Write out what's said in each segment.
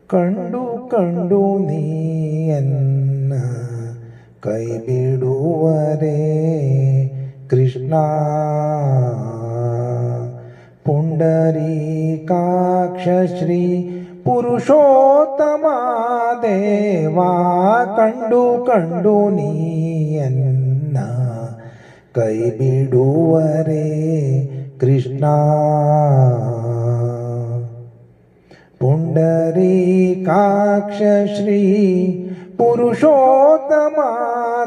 ಕಂಡು ಕಂಡು ನೀಯನ್ನ ಕೈ ಬಿಡುವರೆ ಕೃಷ್ಣ. ಪುಂಡರೀಕಾಕ್ಷ ಶ್ರೀ ಪುರುಷೋತ್ತಮ ದೇವಾ ಕಂಡು ಕಂಡು ನೀಯನ್ನ ಕೈ ಬಿಡುವರೆ ಕೃಷ್ಣ. ಪುಂಡರೀಕಾಕ್ಷ ಶ್ರೀ ಪುರುಷೋತ್ತಮ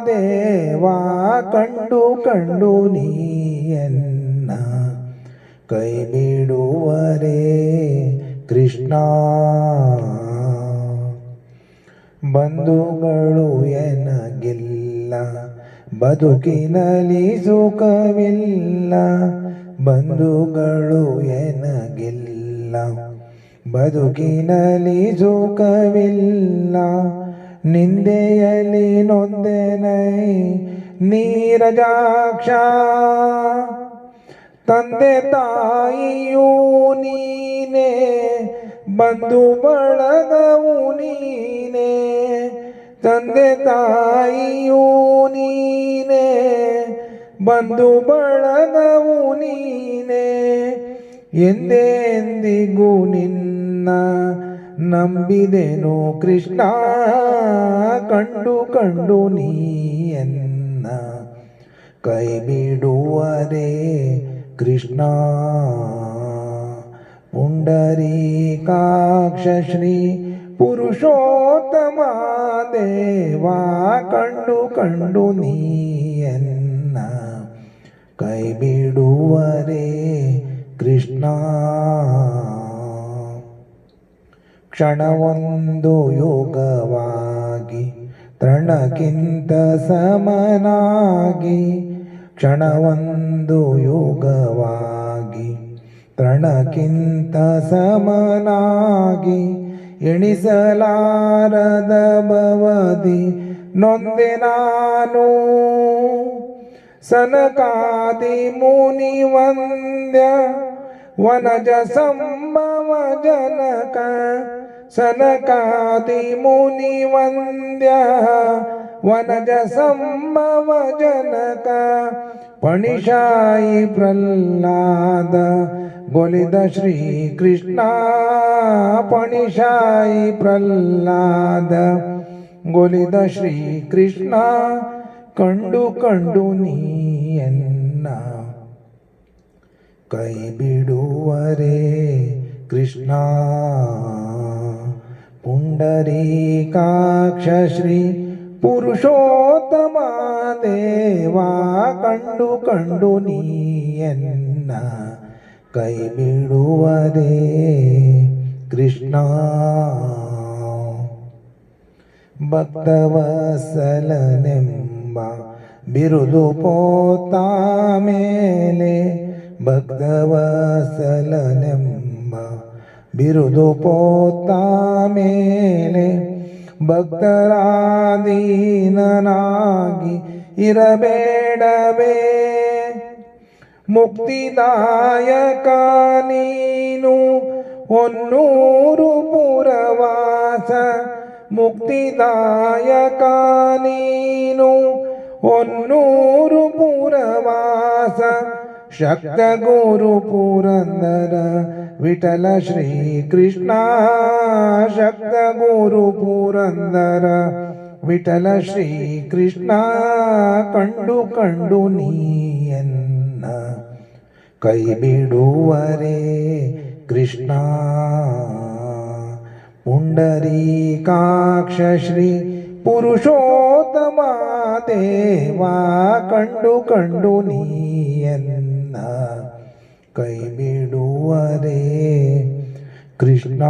ದೇವಾ ಕಂಡು ಕಂಡು ನೀಯನ್ನ ಕೈ ಬಿಡುವರೆ ಕೃಷ್ಣ. ಬಂಧುಗಳು ಎನಗಿಲ್ಲ ಬದುಕಿನಲ್ಲಿ ಸುಖವಿಲ್ಲ. ಬಂಧುಗಳು ಎನಗಿಲ್ಲ ಬದುಕಿನಲ್ಲಿ ಸುಖವಿಲ್ಲ. ನಿಂದೆಯಲಿ ನೊಂದೆನೈ ನೀರಜಾಕ್ಷ. ತಂದೆ ತಾಯಿಯೂ ನೀನೇ ಬಂಧು ಬಳಗವು ನೀನೇ. ತಂದೆ ತಾಯಿಯೂ ನೀನೇ ಬಂಧು ಬಳಗವು ನೀನೇ. ಎಂದೆಂದಿಗೂ ನಿನ್ನ ನಂಬಿದೆನು ಕೃಷ್ಣ. ಕಂಡು ಕಂಡು ನೀಯನ್ನ ಕೈ ಬಿಡುವರೆ ಕೃಷ್ಣ. ಪುಂಡರೀಕಾಕ್ಷ ಶ್ರೀ ಪುರುಷೋತ್ತಮ ದೇವಾ ಕಂಡು ಕಂಡು ನೀಯನ್ನ ಕೈ ಬಿಡುವರೆ ಕೃಷ್ಣ. ಕ್ಷಣವೊಂದು ಯೋಗವಾಗಿ ತೃಣಕ್ಕಿಂತ ಸಮನಾಗಿ. ಕ್ಷಣವೊಂದು ಯೋಗವಾಗಿ ತೃಣಕ್ಕಿಂತ ಸಮನಾಗಿ. ಎಣಿಸಲಾರದ ಭವದಿ ನೊಂದೆ ನಾನು. ಸನಕಾದಿ ಮುನಿ ವಂದ್ಯ ವನಜ ಸಂಭವ ಜನಕ. ಸನಕಾದಿ ಮುನಿ ವಂದ್ಯ ವನಜ ಸಂಭವ ಜನಕ. ಪಣಿಶಾಯಿ ಪ್ರಹ್ಲಾದ ಗೊಲಿದ ಶ್ರೀ ಕೃಷ್ಣ. ಪಣಿಶಾಯಿ ಪ್ರಹ್ಲಾದ ಗೊಲಿದ ಶ್ರೀ ಕೃಷ್ಣ. ಕಂಡು ಕಂಡು ನೀಯನ್ನ ಕೈ ಬಿಡುವರೆ ಕೃಷ್ಣ. ಪುಂಡರೀಕಾಕ್ಷ ಶ್ರೀ ಪುರುಷೋತ್ತಮ ದೇವಾ ಕಂಡು ಕಂಡು ನೀಯನ್ನ ಕೈ ಬಿಡುವರೆ ಕೃಷ್ಣ. ಭಕ್ತವತ್ಸಲನೆಂಬ ಬಿರುದು ಪೋತ ಮೇಲೆ. ಭಕ್ತವತ್ಸಲನೆಂಬ ಬಿರುದು ಪೋತ ಮೇಲೆ. ಭಕ್ತರಾಧೀನನಾಗಿ ಇರಬೇಡವೇ. ಮುಕ್ತಿದಾಯಕ ನೀನು ಹೊನ್ನೂರು ಪುರವಾಸ. ಮುಕ್ತಿದಾಯಕ ನೀನು ಹೊನ್ನೂರು ಪುರವಾಸ. ಶಕ್ತ ಗುರು ಪುರಂದರ ವಿಠಲ ಶ್ರೀ ಕೃಷ್ಣ. ಶಕ್ತ ಗುರು ಪುರಂದರ ವಿಠಲ ಶ್ರೀ ಕೃಷ್ಣ. ಕಂಡು ಕಂಡು ನೀಯನ್ನ ಕೈ ಬಿಡುವರೆ ಕೃಷ್ಣ. ಪುಂಡರೀಕಾಕ್ಷ ಶ್ರೀ ಪುರುಷೋತ್ತಮ ದೇವಾ ಕಂಡು ಕಂಡು ನೀಯನ್ನ ಕೈ ಬಿಡುವರೆ ಕೃಷ್ಣ.